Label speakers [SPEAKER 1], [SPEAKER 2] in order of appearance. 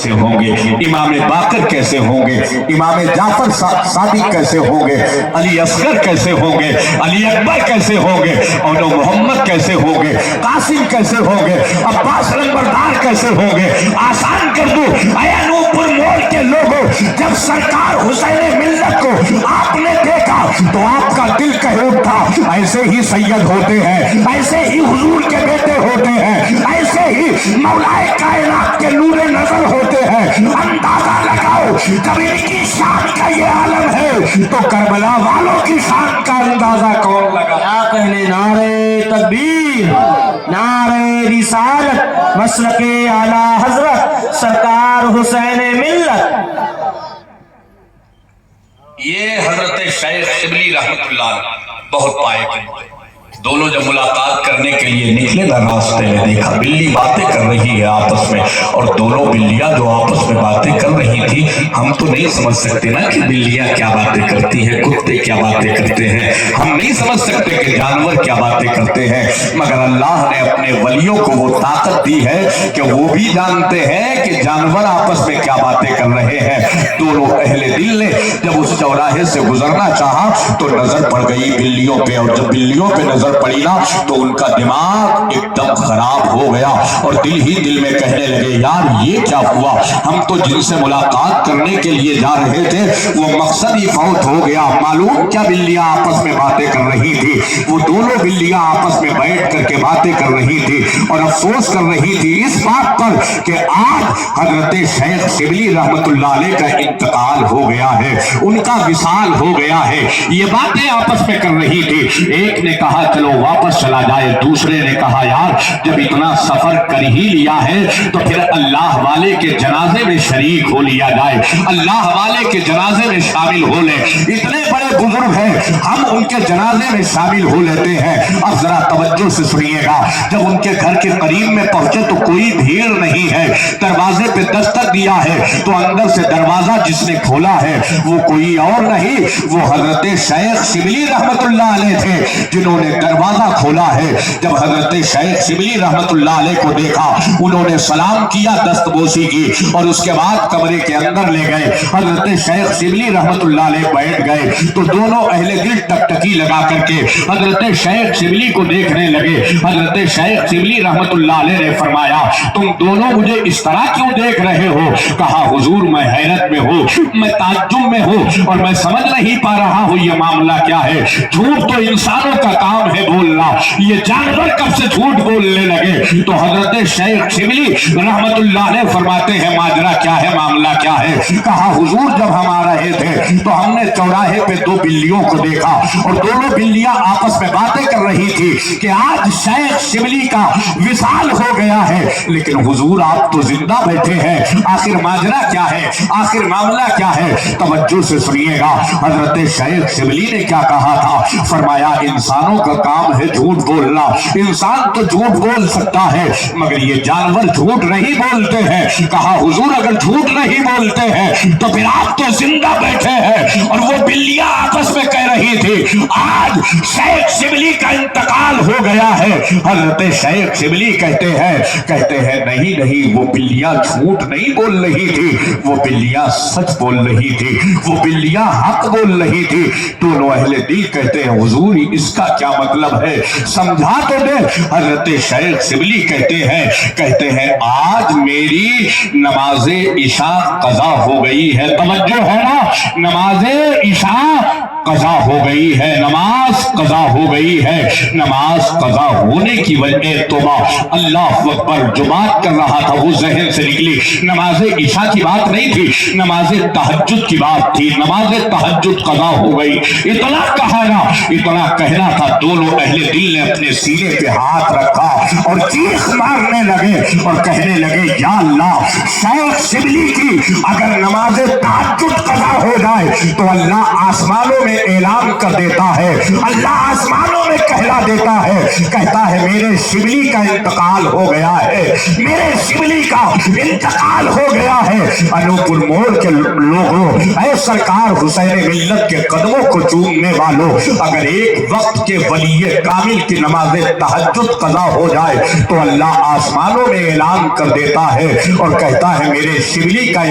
[SPEAKER 1] कैसे होंगे, इमाम बाकर कैसे होंगे, इमाम जाफर सादिक कैसे होंगे, अली असगर कैसे होंगे, अली अकबर कैसे होंगे, और मोहम्मद कैसे होंगे, कासिम कैसे होंगे, अब्बास नंबरदार कैसे होंगे। आसान कर दूं, अयनूपुर मोड़ के लोगों, जब सरकार हुसैन मिल्लत को आपने देखा तो आपका दिल कह उठा ऐसे ही सैयद होते हैं, ऐसे ही हुजूर के बेटे होते हैं, ऐसे ही मौलाए कायनात के नूरे नजर होते हैं। अंदाजा लगाओ, जब इनकी शान का ये आलम है तो करबला वालों की शान का अंदाजा कौन लगा।
[SPEAKER 2] क्या कहने, नारे तकबीर, नारे रिसालत, मसलके आला हजरत सरकार हुसैन मिल्लत।
[SPEAKER 1] ये हजरत शेख शिबली रहमतुल्लाह बहुत पाए थे। दोनों जब मुलाकात करने के लिए निकले ना, रास्ते में देखा बिल्ली बातें कर रही है आपस में, और दोनों बिल्लियां जो आपस में बातें कर रही थी, हम तो नहीं समझ सकते ना कि बिल्लियां क्या बातें करती हैं, कुत्ते क्या बातें करते हैं, हम नहीं समझ सकते कि जानवर क्या बातें करते हैं, मगर अल्लाह ने अपने वलियों को वो ताकत दी है कि वो भी जानते हैं कि जानवर आपस में क्या बातें कर रहे हैं। दोनों अहले दिल ने जब उस चौराहे से गुजरना चाहा तो नजर पड़ गई बिल्लियों पे, और जब बिल्लियों पे नजर पड़ी ना तो उनका दिमाग एकदम खराब हो गया और दिल ही दिल में कहने लगे, यार ये क्या हुआ, हम तो जिनसे मुलाकात करने के लिए जा रहे थे वो मकसद ही फौत हो गया। मालूम क्या बिल्लियां आपस में बातें कर रही थी, वो दोनों बिल्लियां आपस में बैठ करके बातें कर रही थी और अफसोस कर रही थी इस बात पर कि आज हजरत शेख शिबली रहमतुल्लाह अलैह का इंतकाल हो गया है, उनका विसाल हो गया है। ये बातें आपस में कर रही थी। एक ने कहा चलो वापस चला जाए, दूसरे ने कहा यार जब इतना सफर कर ही लिया है तो फिर अल्लाह वाले के जनाजे में शरीक हो लिया जाए, अल्लाह वाले के जनाजे में शामिल हो ले। इतने बड़े बुजुर्ग हैं, हम उनके जनाजे में शामिल हो लेते हैं। अब जरा तवज्जो से सुनिएगा, जब उनके घर के करीब में पहुंचे तो कोई भीड़ नहीं है, दरवाजे पे दस्तक दिया है तो अंदर से दरवाजा जिसने खोला है वो कोई और नहीं, वो हजरत शेख शिबली रहमतुल्लाह अलैह थे जिन्होंने दरवाजा खोला है। जब हजरत शेख शिबली रहमतुल्लाह अलैह को देखा, उन्होंने सलाम किया, दस्तबोसी की और उसके बाद कमरे के अंदर ले गए। हजरत शेख शिबली रहमतुल्लाह अलैह बैठ गए तो दोनों अहले दिल टकटकी लगा करके हजरत शेख शिबली को देखने लगे। हजरत शेख शिबली रहमतुल्लाह अलैह ने फरमाया, तुम दोनों मुझे इस तरह क्यों देख रहे हो? कहा हुजूर मैं हैरत में हूँ, मैं ताज्जुब में हूँ और मैं समझ नहीं पा रहा हूँ ये मामला क्या है। झूठ तो इंसानों का काम है बोलना, ये जानवर कब से झूठ बोलने लगे? तो हजरत शेख शिबली रहमतुल्लाह अलैह फरमाते हैं माजरा क्या है, मामला क्या है? कहा हुजूर जब हम आ रहे थे तो हमने चौराहे पे दो बिल्लियों को देखा और दोनों बिल्लियां आपस में बातें कर रही थी कि आज शेख शिबली का विसाल हो गया है, लेकिन हुजूर आप तो जिंदा बैठे हैं, आखिर माजरा क्या है, आखिर मामला क्या है? तवज्जो से सुनिएगा, हजरत शेख शिबली ने क्या कहा था? फरमाया इंसानों का काम है झूठ बोलना, इंसान तो झूठ बोल सकता है मगर ये जानवर झूठ नहीं बोलते हैं। कहा हुजूर अगर झूठ नहीं बोलते हैं तो फिर आप तो जिंदा बैठे हैं। और वो बिल्लियां आपस में कह रही थी आज शेख शिबली का इंतकाल हो गया है। हजरत शेख शिबली कहते हैं नहीं नहीं, वो बिल्लियां झूठ नहीं बोल रही थी, वो बिल्लियां सच बोल रही थी, वो बिल्लियां हक बोल रही थी। दोनों अहले दिल कहते हैं हुजूर इसका क्या मतलब है, समझा तो दे। हजरत शेख शिबली कहते हैं आज मेरी नमाजे इशा कज़ा हो गई है। तवज्जो है ना, नमाजे इशा कज़ा हो गई है, नमाज कज़ा हो गई है। नमाज कज़ा होने की वजह तौबा अल्लाह अकबर जो बात कर रहा था वो जहन से निकली, नमाज इशा की बात नहीं थी, नमाज तहज्जुद की बात थी। नमाज तहज्जुद कज़ा हो गई, इतना कहा ना, इतना कहना था। दोनों अहले दिल ने अपने सीने पे हाथ रखा और चीख मारने लगे और कहने लगे या अल्लाह शेख शिबली की अगर नमाज तहज्जुद कज़ा हो जाए तो अल्लाह आसमानों में
[SPEAKER 3] میں اعلان کر دیتا ہے، اللہ آسمانوں میں کہلا دیتا ہے، کہتا ہے میرے شبلی کا انتقال ہو گیا ہے، میرے شبلی کا انتقال ہو گیا ہے۔ انوپر موڑ کے لوگوں، اے سرکار حسین ملت کے قدموں کو چومنے والوں، اگر ایک وقت کے ولی کامل کی نماز تہجد قضا ہو جائے تو اللہ آسمانوں میں اعلان کر دیتا ہے اور کہتا ہے میرے شبلی کا